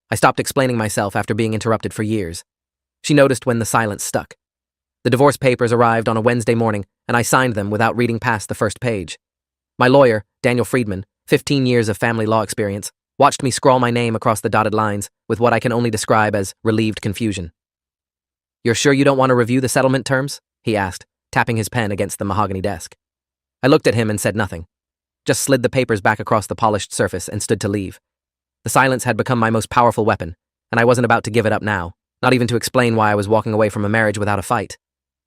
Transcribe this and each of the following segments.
I stopped explaining myself after being interrupted for years. She noticed when the silence stuck. The divorce papers arrived on a Wednesday morning, and I signed them without reading past the first page. My lawyer, Daniel Friedman, 15 years of family law experience, watched me scrawl my name across the dotted lines with what I can only describe as relieved confusion. "You're sure you don't want to review the settlement terms?" he asked, tapping his pen against the mahogany desk. I looked at him and said nothing, just slid the papers back across the polished surface and stood to leave. The silence had become my most powerful weapon, and I wasn't about to give it up now, not even to explain why I was walking away from a marriage without a fight.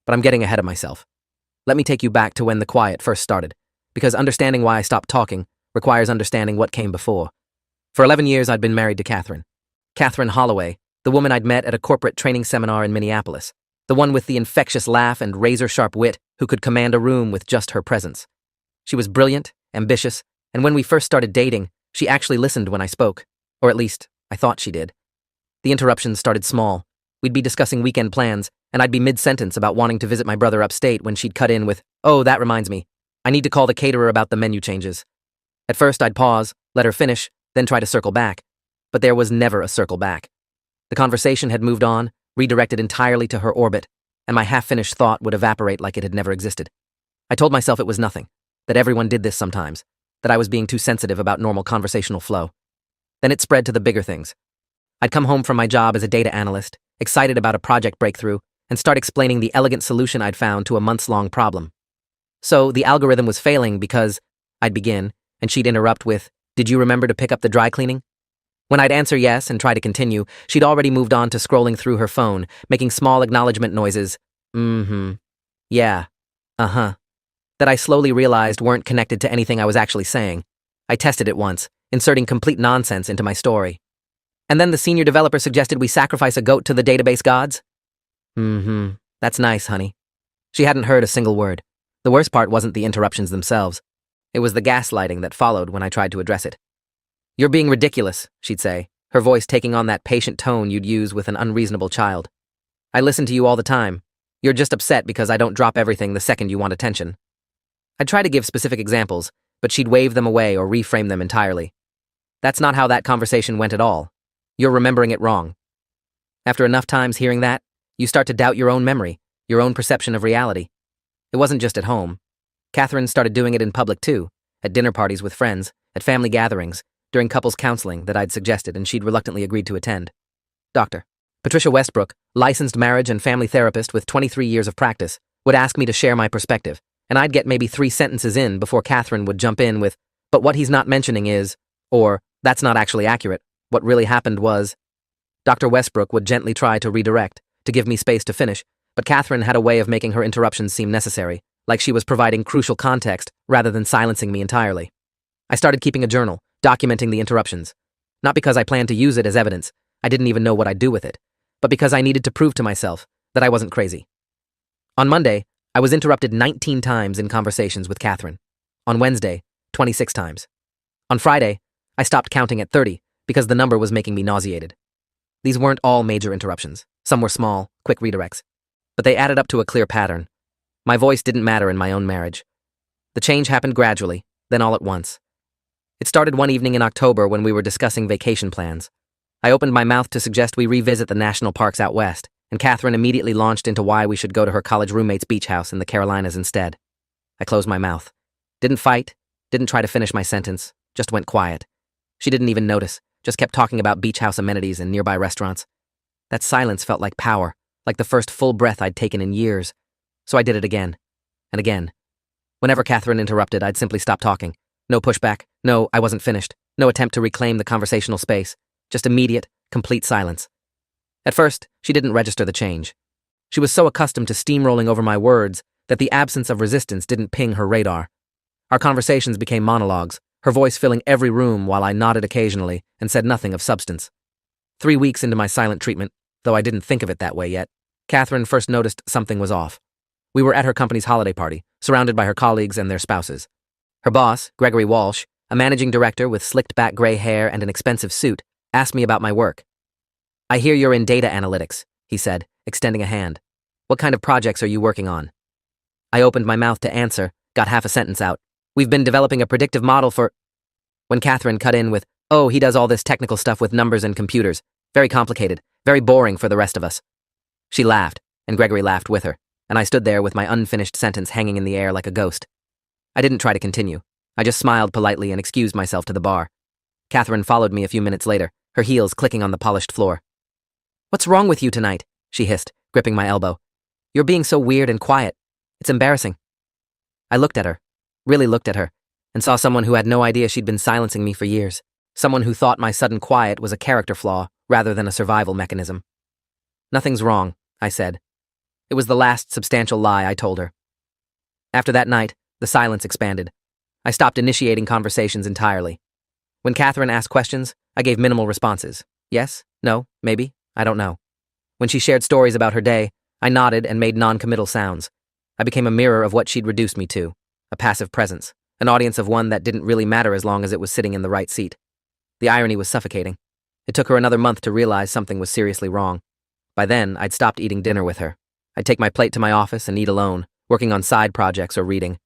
But I'm getting ahead of myself. Let me take you back to when the quiet first started, because understanding why I stopped talking requires understanding what came before. For 11 years, I'd been married to Catherine. Catherine Holloway, the woman I'd met at a corporate training seminar in Minneapolis, the one with the infectious laugh and razor-sharp wit who could command a room with just her presence. She was brilliant, ambitious, and when we first started dating, she actually listened when I spoke, or at least, I thought she did. The interruptions started small. We'd be discussing weekend plans, and I'd be mid-sentence about wanting to visit my brother upstate when she'd cut in with, "Oh, that reminds me. I need to call the caterer about the menu changes." At first, I'd pause, let her finish, then try to circle back. But there was never a circle back. The conversation had moved on, redirected entirely to her orbit, and my half-finished thought would evaporate like it had never existed. I told myself it was nothing, that everyone did this sometimes, that I was being too sensitive about normal conversational flow. Then it spread to the bigger things. I'd come home from my job as a data analyst, excited about a project breakthrough, and start explaining the elegant solution I'd found to a months-long problem. So the algorithm was failing because I'd begin, and she'd interrupt with, "Did you remember to pick up the dry cleaning?" When I'd answer yes and try to continue, she'd already moved on to scrolling through her phone, making small acknowledgement noises, yeah, that I slowly realized weren't connected to anything I was actually saying. I tested it once, inserting complete nonsense into my story. "And then the senior developer suggested we sacrifice a goat to the database gods?" That's nice, honey. She hadn't heard a single word. The worst part wasn't the interruptions themselves. It was the gaslighting that followed when I tried to address it. "You're being ridiculous," she'd say, her voice taking on that patient tone you'd use with an unreasonable child. "I listen to you all the time. You're just upset because I don't drop everything the second you want attention." I'd try to give specific examples, but she'd wave them away or reframe them entirely. "That's not how that conversation went at all. You're remembering it wrong." After enough times hearing that, you start to doubt your own memory, your own perception of reality. It wasn't just at home. Catherine started doing it in public too, at dinner parties with friends, at family gatherings, during couples counseling that I'd suggested and she'd reluctantly agreed to attend. Dr. Patricia Westbrook, licensed marriage and family therapist with 23 years of practice, would ask me to share my perspective, and I'd get maybe 3 sentences in before Catherine would jump in with, "But what he's not mentioning is," or, "That's not actually accurate. What really happened was." Dr. Westbrook would gently try to redirect, to give me space to finish, but Catherine had a way of making her interruptions seem necessary, like she was providing crucial context rather than silencing me entirely. I started keeping a journal, documenting the interruptions. Not because I planned to use it as evidence, I didn't even know what I'd do with it, but because I needed to prove to myself that I wasn't crazy. On Monday, I was interrupted 19 times in conversations with Catherine. On Wednesday, 26 times. On Friday, I stopped counting at 30 because the number was making me nauseated. These weren't all major interruptions. Some were small, quick redirects. But they added up to a clear pattern. My voice didn't matter in my own marriage. The change happened gradually, then all at once. It started one evening in October when we were discussing vacation plans. I opened my mouth to suggest we revisit the national parks out west, and Catherine immediately launched into why we should go to her college roommate's beach house in the Carolinas instead. I closed my mouth. Didn't fight, didn't try to finish my sentence, just went quiet. She didn't even notice, just kept talking about beach house amenities and nearby restaurants. That silence felt like power, like the first full breath I'd taken in years. So I did it again, and again. Whenever Catherine interrupted, I'd simply stop talking. No pushback, no, I wasn't finished, no attempt to reclaim the conversational space, just immediate, complete silence. At first, she didn't register the change. She was so accustomed to steamrolling over my words that the absence of resistance didn't ping her radar. Our conversations became monologues, her voice filling every room while I nodded occasionally and said nothing of substance. 3 weeks into my silent treatment, though I didn't think of it that way yet, Catherine first noticed something was off. We were at her company's holiday party, surrounded by her colleagues and their spouses. Her boss, Gregory Walsh, a managing director with slicked-back gray hair and an expensive suit, asked me about my work. "I hear you're in data analytics," he said, extending a hand. "What kind of projects are you working on?" I opened my mouth to answer, got half a sentence out. "We've been developing a predictive model for—" when Catherine cut in with, Oh, he does all this technical stuff with numbers and computers. Very complicated, very boring for the rest of us. She laughed, and Gregory laughed with her, and I stood there with my unfinished sentence hanging in the air like a ghost. I didn't try to continue. I just smiled politely and excused myself to the bar. Catherine followed me a few minutes later, her heels clicking on the polished floor. "What's wrong with you tonight?" she hissed, gripping my elbow. "You're being so weird and quiet. It's embarrassing." I looked at her, really looked at her, and saw someone who had no idea she'd been silencing me for years. Someone who thought my sudden quiet was a character flaw rather than a survival mechanism. "Nothing's wrong," I said. It was the last substantial lie I told her. After that night, the silence expanded. I stopped initiating conversations entirely. When Catherine asked questions, I gave minimal responses. Yes, no, maybe, I don't know. When she shared stories about her day, I nodded and made non-committal sounds. I became a mirror of what she'd reduced me to, a passive presence, an audience of one that didn't really matter as long as it was sitting in the right seat. The irony was suffocating. It took her another month to realize something was seriously wrong. By then, I'd stopped eating dinner with her. I'd take my plate to my office and eat alone, working on side projects or reading.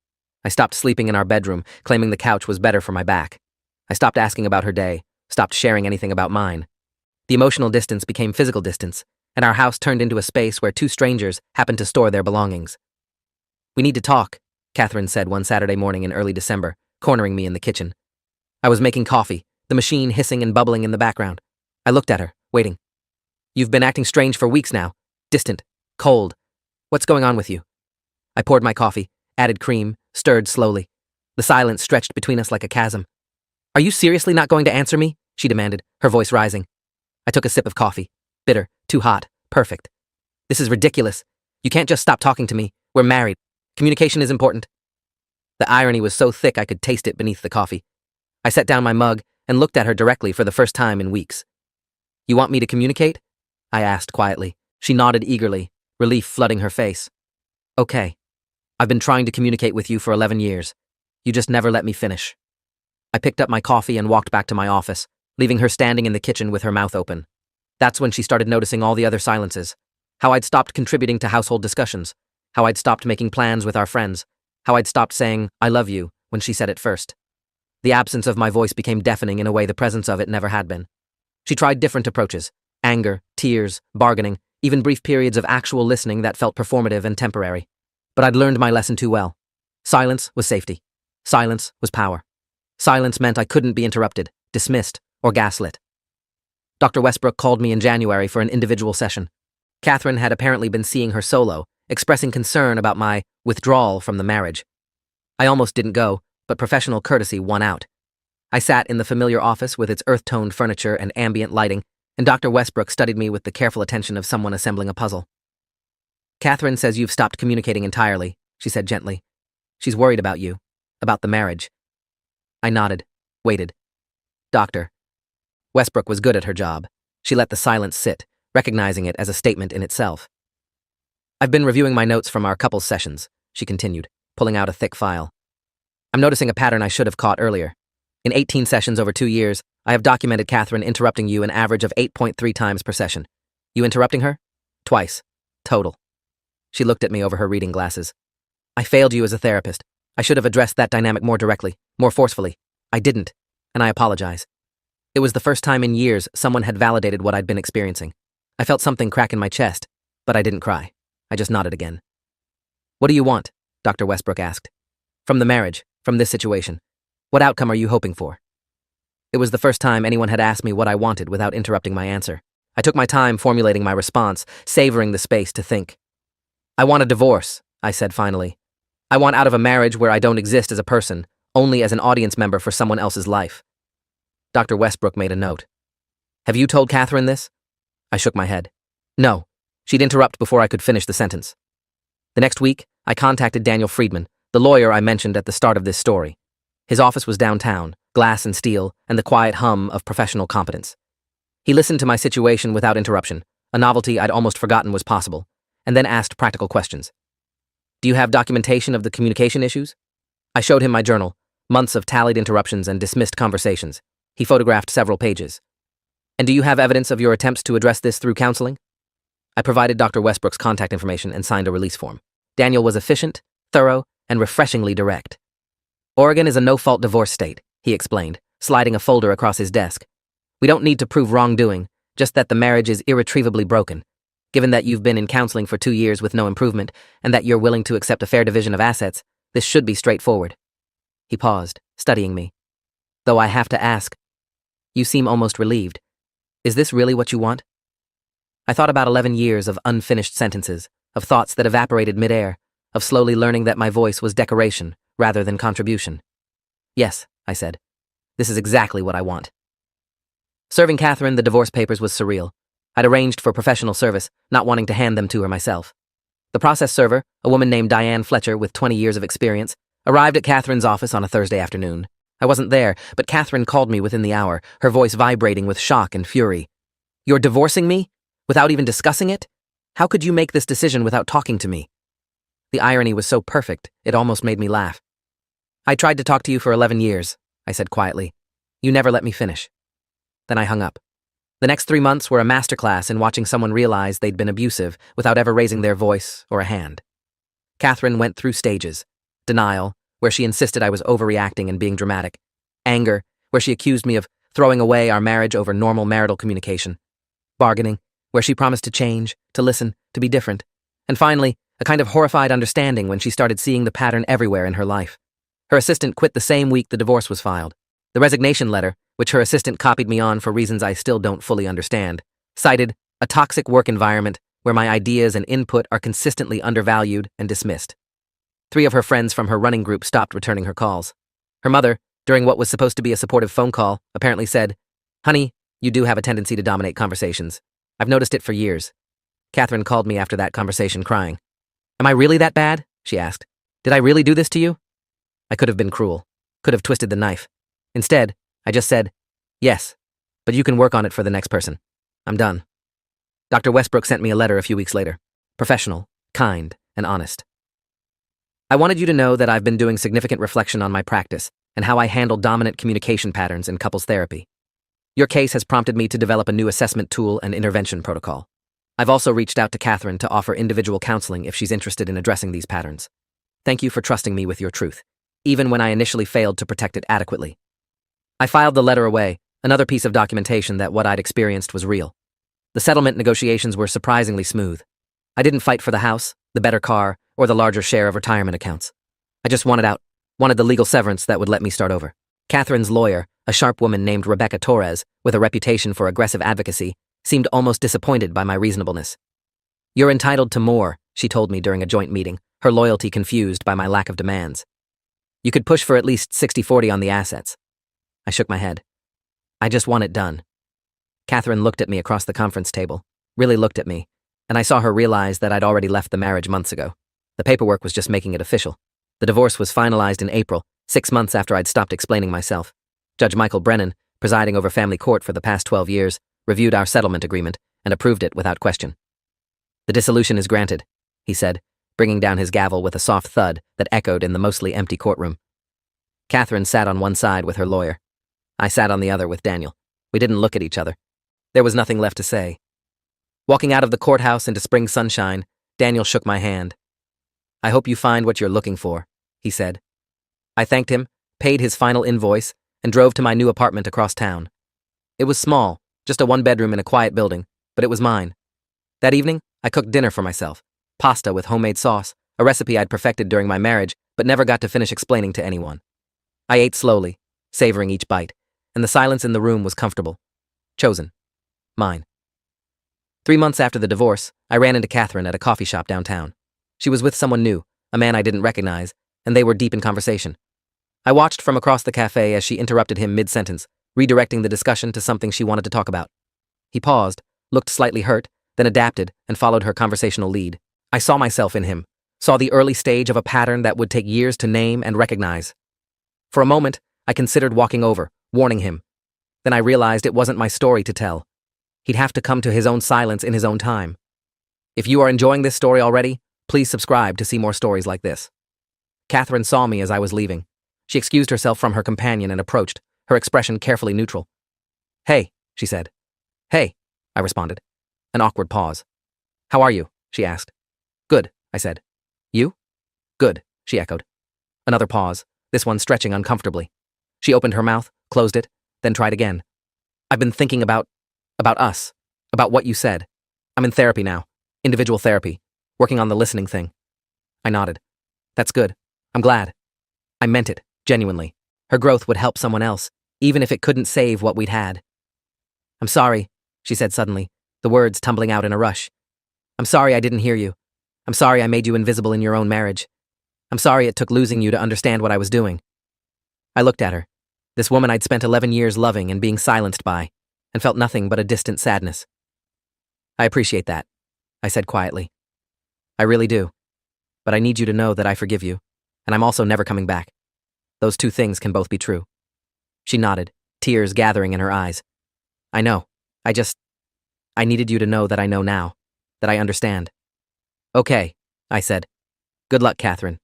I stopped sleeping in our bedroom, claiming the couch was better for my back. I stopped asking about her day, stopped sharing anything about mine. The emotional distance became physical distance, and our house turned into a space where two strangers happened to store their belongings. "We need to talk," Catherine said one Saturday morning in early December, cornering me in the kitchen. I was making coffee, the machine hissing and bubbling in the background. I looked at her, waiting. "You've been acting strange for weeks now. Distant. Cold. What's going on with you?" I poured my coffee, added cream, stirred slowly. The silence stretched between us like a chasm. "Are you seriously not going to answer me?" she demanded, her voice rising. I took a sip of coffee. Bitter, too hot, perfect. "This is ridiculous. You can't just stop talking to me. We're married. Communication is important." The irony was so thick I could taste it beneath the coffee. I set down my mug and looked at her directly for the first time in weeks. "You want me to communicate?" I asked quietly. She nodded eagerly, relief flooding her face. "Okay. I've been trying to communicate with you for 11 years. You just never let me finish." I picked up my coffee and walked back to my office, leaving her standing in the kitchen with her mouth open. That's when she started noticing all the other silences. How I'd stopped contributing to household discussions. How I'd stopped making plans with our friends. How I'd stopped saying, "I love you," when she said it first. The absence of my voice became deafening in a way the presence of it never had been. She tried different approaches. Anger, tears, bargaining, even brief periods of actual listening that felt performative and temporary. But I'd learned my lesson too well. Silence was safety. Silence was power. Silence meant I couldn't be interrupted, dismissed, or gaslit. Dr. Westbrook called me in January for an individual session. Catherine had apparently been seeing her solo, expressing concern about my withdrawal from the marriage. I almost didn't go, but professional courtesy won out. I sat in the familiar office with its earth-toned furniture and ambient lighting, and Dr. Westbrook studied me with the careful attention of someone assembling a puzzle. "Catherine says you've stopped communicating entirely," she said gently. "She's worried about you, about the marriage." I nodded, waited. "Doctor." Westbrook was good at her job. She let the silence sit, recognizing it as a statement in itself. "I've been reviewing my notes from our couples sessions," she continued, pulling out a thick file. "I'm noticing a pattern I should have caught earlier. In 18 sessions over 2 years, I have documented Catherine interrupting you an average of 8.3 times per session. You interrupting her? Twice. Total." She looked at me over her reading glasses. "I failed you as a therapist. I should have addressed that dynamic more directly, more forcefully. I didn't, and I apologize." It was the first time in years someone had validated what I'd been experiencing. I felt something crack in my chest, but I didn't cry. I just nodded again. "What do you want?" Dr. Westbrook asked. "From the marriage, from this situation. What outcome are you hoping for?" It was the first time anyone had asked me what I wanted without interrupting my answer. I took my time formulating my response, savoring the space to think. "I want a divorce," I said finally. "I want out of a marriage where I don't exist as a person, only as an audience member for someone else's life." Dr. Westbrook made a note. "Have you told Catherine this?" I shook my head. "No." She'd interrupt before I could finish the sentence. The next week, I contacted Daniel Friedman, the lawyer I mentioned at the start of this story. His office was downtown, glass and steel, and the quiet hum of professional competence. He listened to my situation without interruption, a novelty I'd almost forgotten was possible, and then asked practical questions. "Do you have documentation of the communication issues?" I showed him my journal, months of tallied interruptions and dismissed conversations. He photographed several pages. "And do you have evidence of your attempts to address this through counseling?" I provided Dr. Westbrook's contact information and signed a release form. Daniel was efficient, thorough, and refreshingly direct. "Oregon is a no-fault divorce state," he explained, sliding a folder across his desk. "We don't need to prove wrongdoing, just that the marriage is irretrievably broken. Given that you've been in counseling for 2 years with no improvement, and that you're willing to accept a fair division of assets, this should be straightforward." He paused, studying me. "Though I have to ask, you seem almost relieved. Is this really what you want?" I thought about 11 years of unfinished sentences, of thoughts that evaporated midair, of slowly learning that my voice was decoration rather than contribution. "Yes," I said. "This is exactly what I want." Serving Catherine the divorce papers was surreal. I'd arranged for professional service, not wanting to hand them to her myself. The process server, a woman named Diane Fletcher with 20 years of experience, arrived at Catherine's office on a Thursday afternoon. I wasn't there, but Catherine called me within the hour, her voice vibrating with shock and fury. "You're divorcing me? Without even discussing it? How could you make this decision without talking to me?" The irony was so perfect, it almost made me laugh. "I tried to talk to you for 11 years, I said quietly. "You never let me finish." Then I hung up. The next 3 months were a masterclass in watching someone realize they'd been abusive without ever raising their voice or a hand. Catherine went through stages. Denial, where she insisted I was overreacting and being dramatic. Anger, where she accused me of throwing away our marriage over normal marital communication. Bargaining, where she promised to change, to listen, to be different. And finally, a kind of horrified understanding when she started seeing the pattern everywhere in her life. Her assistant quit the same week the divorce was filed. The resignation letter, which her assistant copied me on for reasons I still don't fully understand, cited a toxic work environment where my ideas and input are consistently undervalued and dismissed. 3 of her friends from her running group stopped returning her calls. Her mother, during what was supposed to be a supportive phone call, apparently said, "Honey, you do have a tendency to dominate conversations. I've noticed it for years." Catherine called me after that conversation crying. "Am I really that bad?" she asked. "Did I really do this to you?" I could have been cruel, could have twisted the knife. Instead, I just said, "Yes, but you can work on it for the next person. I'm done." Dr. Westbrook sent me a letter a few weeks later. Professional, kind, and honest. "I wanted you to know that I've been doing significant reflection on my practice and how I handle dominant communication patterns in couples therapy. Your case has prompted me to develop a new assessment tool and intervention protocol. I've also reached out to Catherine to offer individual counseling if she's interested in addressing these patterns. Thank you for trusting me with your truth, even when I initially failed to protect it adequately." I filed the letter away, another piece of documentation that what I'd experienced was real. The settlement negotiations were surprisingly smooth. I didn't fight for the house, the better car, or the larger share of retirement accounts. I just wanted out, wanted the legal severance that would let me start over. Catherine's lawyer, a sharp woman named Rebecca Torres, with a reputation for aggressive advocacy, seemed almost disappointed by my reasonableness. "You're entitled to more," she told me during a joint meeting, her loyalty confused by my lack of demands. "You could push for at least 60-40 on the assets." I shook my head. "I just want it done." Catherine looked at me across the conference table, really looked at me, and I saw her realize that I'd already left the marriage months ago. The paperwork was just making it official. The divorce was finalized in April, 6 months after I'd stopped explaining myself. Judge Michael Brennan, presiding over family court for the past 12 years, reviewed our settlement agreement and approved it without question. "The dissolution is granted," he said, bringing down his gavel with a soft thud that echoed in the mostly empty courtroom. Catherine sat on one side with her lawyer. I sat on the other with Daniel. We didn't look at each other. There was nothing left to say. Walking out of the courthouse into spring sunshine, Daniel shook my hand. "I hope you find what you're looking for," he said. I thanked him, paid his final invoice, and drove to my new apartment across town. It was small, just a 1-bedroom in a quiet building, but it was mine. That evening, I cooked dinner for myself. Pasta with homemade sauce, a recipe I'd perfected during my marriage, but never got to finish explaining to anyone. I ate slowly, savoring each bite, and the silence in the room was comfortable. Chosen. Mine. 3 months after the divorce, I ran into Catherine at a coffee shop downtown. She was with someone new, a man I didn't recognize, and they were deep in conversation. I watched from across the cafe as she interrupted him mid-sentence, redirecting the discussion to something she wanted to talk about. He paused, looked slightly hurt, then adapted and followed her conversational lead. I saw myself in him, saw the early stage of a pattern that would take years to name and recognize. For a moment, I considered walking over, warning him. Then I realized it wasn't my story to tell. He'd have to come to his own silence in his own time. If you are enjoying this story already, please subscribe to see more stories like this. Catherine saw me as I was leaving. She excused herself from her companion and approached, her expression carefully neutral. "Hey," she said. "Hey," I responded. An awkward pause. "How are you?" she asked. "Good," I said. "You?" "Good," she echoed. Another pause, this one stretching uncomfortably. She opened her mouth, closed it, then tried again. I've been thinking about us, about what you said. I'm in therapy now, individual therapy, working on the listening thing. I nodded. That's good. I'm glad. I meant it, genuinely. Her growth would help someone else, even if it couldn't save what we'd had. I'm sorry, she said suddenly, the words tumbling out in a rush. I'm sorry I didn't hear you. I'm sorry I made you invisible in your own marriage. I'm sorry it took losing you to understand what I was doing. I looked at her, this woman I'd spent 11 years loving and being silenced by, and felt nothing but a distant sadness. I appreciate that, I said quietly. I really do. But I need you to know that I forgive you, and I'm also never coming back. Those two things can both be true. She nodded, tears gathering in her eyes. I know. I needed you to know that I know now, that I understand. Okay, I said. Good luck, Catherine.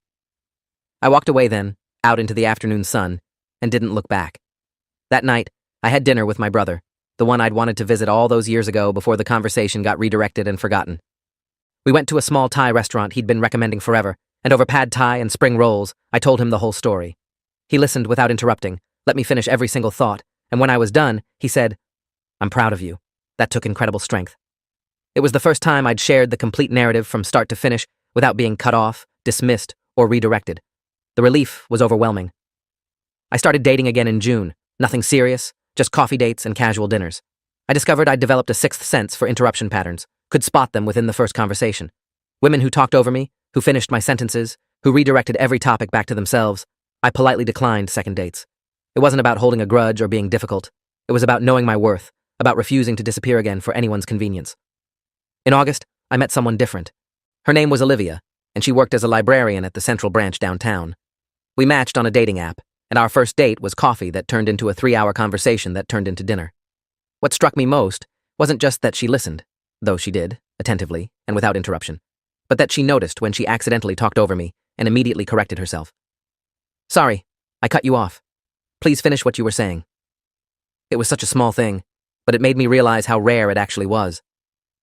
I walked away then, out into the afternoon sun, and didn't look back. That night, I had dinner with my brother, the one I'd wanted to visit all those years ago before the conversation got redirected and forgotten. We went to a small Thai restaurant he'd been recommending forever, and over pad Thai and spring rolls, I told him the whole story. He listened without interrupting, let me finish every single thought, and when I was done, he said, I'm proud of you. That took incredible strength. It was the first time I'd shared the complete narrative from start to finish without being cut off, dismissed, or redirected. The relief was overwhelming. I started dating again in June, nothing serious, just coffee dates and casual dinners. I discovered I'd developed a sixth sense for interruption patterns, could spot them within the first conversation. Women who talked over me, who finished my sentences, who redirected every topic back to themselves. I politely declined second dates. It wasn't about holding a grudge or being difficult. It was about knowing my worth, about refusing to disappear again for anyone's convenience. In August, I met someone different. Her name was Olivia, and she worked as a librarian at the Central Branch downtown. We matched on a dating app, and our first date was coffee that turned into a 3-hour conversation that turned into dinner. What struck me most wasn't just that she listened, though she did, attentively and without interruption, but that she noticed when she accidentally talked over me and immediately corrected herself. Sorry, I cut you off. Please finish what you were saying. It was such a small thing, but it made me realize how rare it actually was.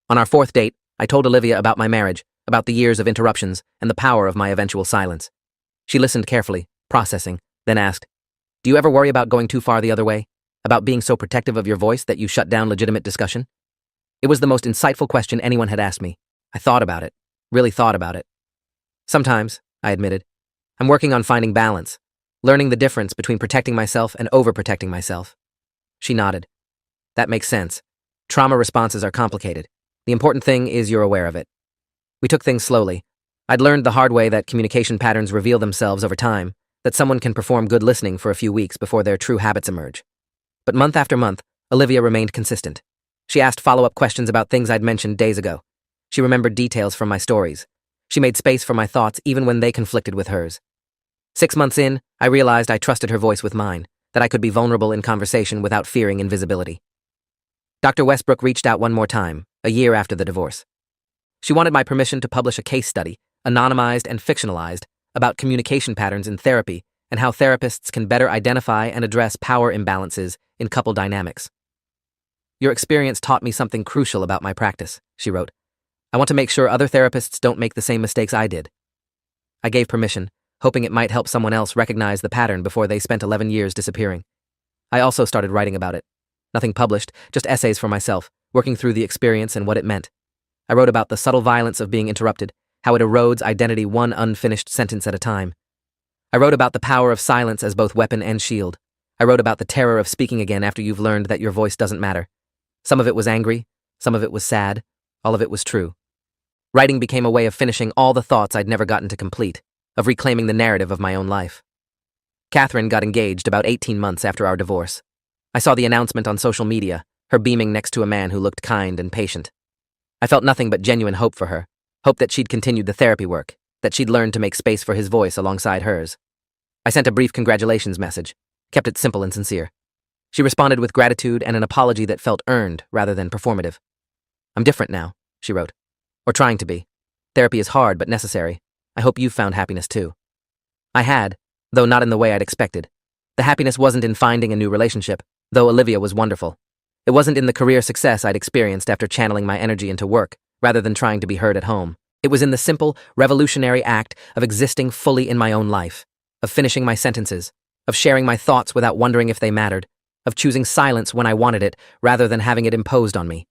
On our fourth date, I told Olivia about my marriage, about the years of interruptions, and the power of my eventual silence. She listened carefully, processing, then asked, Do you ever worry about going too far the other way? About being so protective of your voice that you shut down legitimate discussion? It was the most insightful question anyone had asked me. I thought about it, really thought about it. Sometimes, I admitted, I'm working on finding balance, learning the difference between protecting myself and overprotecting myself. She nodded. That makes sense. Trauma responses are complicated. The important thing is you're aware of it. We took things slowly. I'd learned the hard way that communication patterns reveal themselves over time, that someone can perform good listening for a few weeks before their true habits emerge. But month after month, Olivia remained consistent. She asked follow-up questions about things I'd mentioned days ago. She remembered details from my stories. She made space for my thoughts even when they conflicted with hers. 6 months in, I realized I trusted her voice with mine, that I could be vulnerable in conversation without fearing invisibility. Dr. Westbrook reached out one more time, a year after the divorce. She wanted my permission to publish a case study, anonymized and fictionalized, about communication patterns in therapy and how therapists can better identify and address power imbalances in couple dynamics. Your experience taught me something crucial about my practice, she wrote. I want to make sure other therapists don't make the same mistakes I did. I gave permission, hoping it might help someone else recognize the pattern before they spent 11 years disappearing. I also started writing about it. Nothing published, just essays for myself, working through the experience and what it meant. I wrote about the subtle violence of being interrupted, how it erodes identity one unfinished sentence at a time. I wrote about the power of silence as both weapon and shield. I wrote about the terror of speaking again after you've learned that your voice doesn't matter. Some of it was angry, some of it was sad, all of it was true. Writing became a way of finishing all the thoughts I'd never gotten to complete, of reclaiming the narrative of my own life. Catherine got engaged about 18 months after our divorce. I saw the announcement on social media, her beaming next to a man who looked kind and patient. I felt nothing but genuine hope for her, hope that she'd continued the therapy work, that she'd learned to make space for his voice alongside hers. I sent a brief congratulations message, kept it simple and sincere. She responded with gratitude and an apology that felt earned rather than performative. I'm different now, she wrote. Or trying to be. Therapy is hard but necessary. I hope you've found happiness too. I had, though not in the way I'd expected. The happiness wasn't in finding a new relationship, though Olivia was wonderful. It wasn't in the career success I'd experienced after channeling my energy into work, rather than trying to be heard at home. It was in the simple, revolutionary act of existing fully in my own life, of finishing my sentences, of sharing my thoughts without wondering if they mattered, of choosing silence when I wanted it rather than having it imposed on me.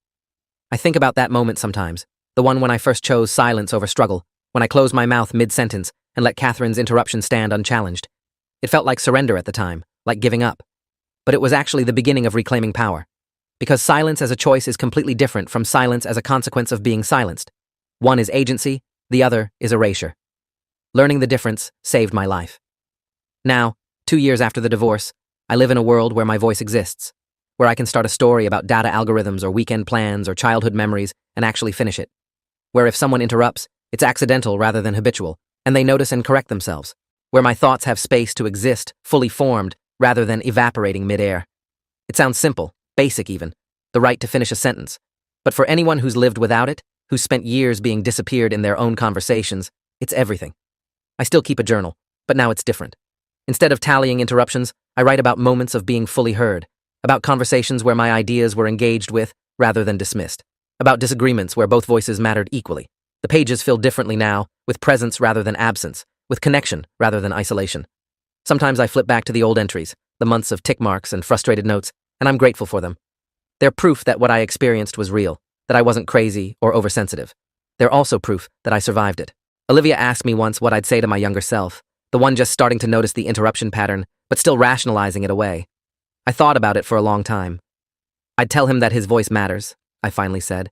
I think about that moment sometimes, the one when I first chose silence over struggle, when I closed my mouth mid-sentence and let Catherine's interruption stand unchallenged. It felt like surrender at the time, like giving up. But it was actually the beginning of reclaiming power. Because silence as a choice is completely different from silence as a consequence of being silenced. One is agency, the other is erasure. Learning the difference saved my life. Now, 2 years after the divorce, I live in a world where my voice exists, where I can start a story about data algorithms or weekend plans or childhood memories and actually finish it. Where if someone interrupts, it's accidental rather than habitual, and they notice and correct themselves. Where my thoughts have space to exist, fully formed, rather than evaporating midair. It sounds simple, basic even, the right to finish a sentence. But for anyone who's lived without it, who's spent years being disappeared in their own conversations, it's everything. I still keep a journal, but now it's different. Instead of tallying interruptions, I write about moments of being fully heard, about conversations where my ideas were engaged with rather than dismissed, about disagreements where both voices mattered equally. The pages feel differently now, with presence rather than absence, with connection rather than isolation. Sometimes I flip back to the old entries, the months of tick marks and frustrated notes, and I'm grateful for them. They're proof that what I experienced was real, that I wasn't crazy or oversensitive. They're also proof that I survived it. Olivia asked me once what I'd say to my younger self, the one just starting to notice the interruption pattern, but still rationalizing it away. I thought about it for a long time. I'd tell him that his voice matters, I finally said.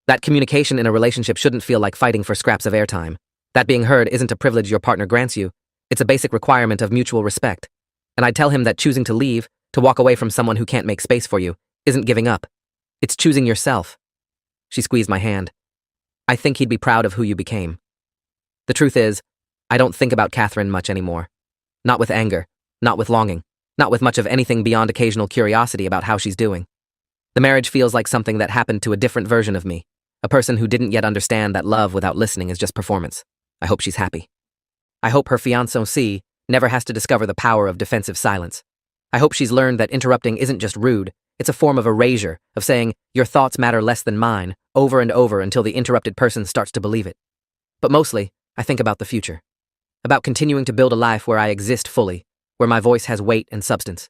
That communication in a relationship shouldn't feel like fighting for scraps of airtime. That being heard isn't a privilege your partner grants you, it's a basic requirement of mutual respect. And I'd tell him that choosing to leave, to walk away from someone who can't make space for you, isn't giving up. It's choosing yourself. She squeezed my hand. I think he'd be proud of who you became. The truth is, I don't think about Catherine much anymore. Not with anger, not with longing, not with much of anything beyond occasional curiosity about how she's doing. The marriage feels like something that happened to a different version of me, a person who didn't yet understand that love without listening is just performance. I hope she's happy. I hope her fiancé never has to discover the power of defensive silence. I hope she's learned that interrupting isn't just rude, it's a form of erasure, of saying, your thoughts matter less than mine, over and over until the interrupted person starts to believe it. But mostly, I think about the future. About continuing to build a life where I exist fully, where my voice has weight and substance.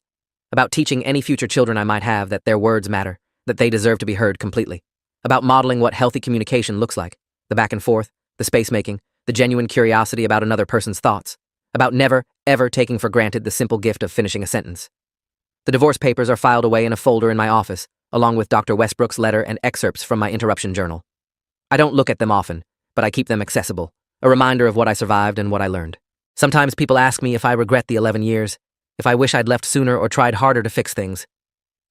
About teaching any future children I might have that their words matter, that they deserve to be heard completely. About modeling what healthy communication looks like, the back and forth, the space-making, the genuine curiosity about another person's thoughts. About never, ever taking for granted the simple gift of finishing a sentence. The divorce papers are filed away in a folder in my office, along with Dr. Westbrook's letter and excerpts from my interruption journal. I don't look at them often, but I keep them accessible, a reminder of what I survived and what I learned. Sometimes people ask me if I regret the 11 years, if I wish I'd left sooner or tried harder to fix things.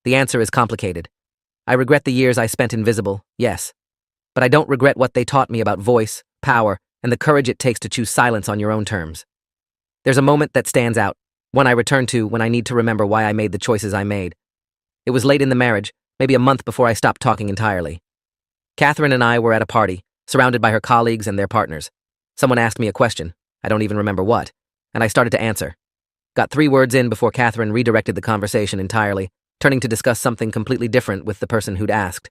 The answer is complicated. I regret the years I spent invisible, yes. But I don't regret what they taught me about voice, power, and the courage it takes to choose silence on your own terms. There's a moment that stands out, one I return to when I need to remember why I made the choices I made. It was late in the marriage, maybe a month before I stopped talking entirely. Catherine and I were at a party, surrounded by her colleagues and their partners. Someone asked me a question, I don't even remember what, and I started to answer. Got 3 words in before Catherine redirected the conversation entirely, turning to discuss something completely different with the person who'd asked.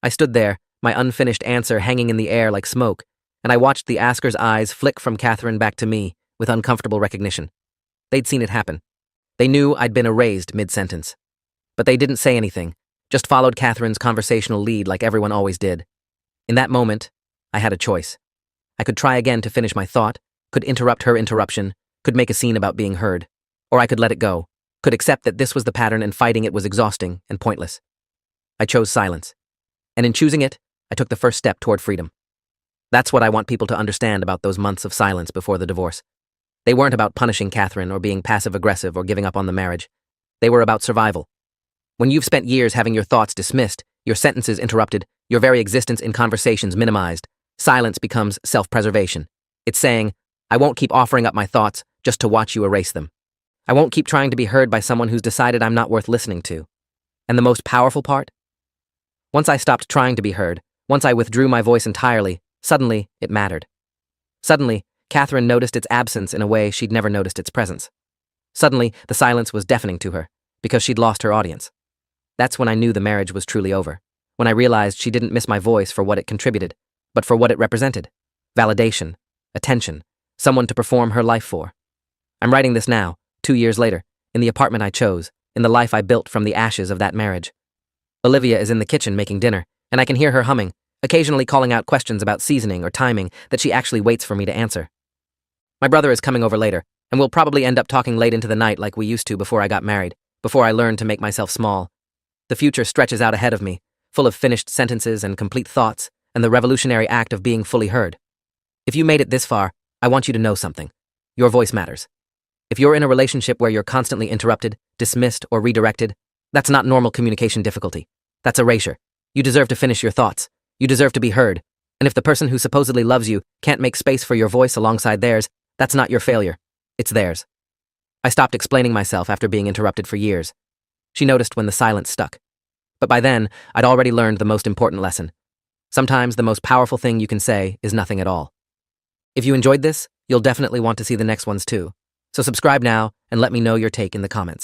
I stood there, my unfinished answer hanging in the air like smoke, and I watched the asker's eyes flick from Catherine back to me with uncomfortable recognition. They'd seen it happen. They knew I'd been erased mid-sentence. But they didn't say anything, just followed Catherine's conversational lead like everyone always did. In that moment, I had a choice. I could try again to finish my thought, could interrupt her interruption, could make a scene about being heard, or I could let it go, could accept that this was the pattern and fighting it was exhausting and pointless. I chose silence. And in choosing it, I took the first step toward freedom. That's what I want people to understand about those months of silence before the divorce. They weren't about punishing Catherine or being passive-aggressive or giving up on the marriage. They were about survival. When you've spent years having your thoughts dismissed, your sentences interrupted, your very existence in conversations minimized, silence becomes self-preservation. It's saying, I won't keep offering up my thoughts just to watch you erase them. I won't keep trying to be heard by someone who's decided I'm not worth listening to. And the most powerful part? Once I stopped trying to be heard, once I withdrew my voice entirely, suddenly it mattered. Suddenly, Catherine noticed its absence in a way she'd never noticed its presence. Suddenly, the silence was deafening to her, because she'd lost her audience. That's when I knew the marriage was truly over, when I realized she didn't miss my voice for what it contributed, but for what it represented. Validation, attention, someone to perform her life for. I'm writing this now, 2 years later, in the apartment I chose, in the life I built from the ashes of that marriage. Olivia is in the kitchen making dinner, and I can hear her humming, occasionally calling out questions about seasoning or timing that she actually waits for me to answer. My brother is coming over later, and we'll probably end up talking late into the night like we used to before I got married, before I learned to make myself small. The future stretches out ahead of me, full of finished sentences and complete thoughts, and the revolutionary act of being fully heard. If you made it this far, I want you to know something. Your voice matters. If you're in a relationship where you're constantly interrupted, dismissed, or redirected, that's not normal communication difficulty. That's erasure. You deserve to finish your thoughts. You deserve to be heard. And if the person who supposedly loves you can't make space for your voice alongside theirs, that's not your failure. It's theirs. I stopped explaining myself after being interrupted for years. She noticed when the silence stuck. But by then, I'd already learned the most important lesson. Sometimes the most powerful thing you can say is nothing at all. If you enjoyed this, you'll definitely want to see the next ones too. So subscribe now and let me know your take in the comments.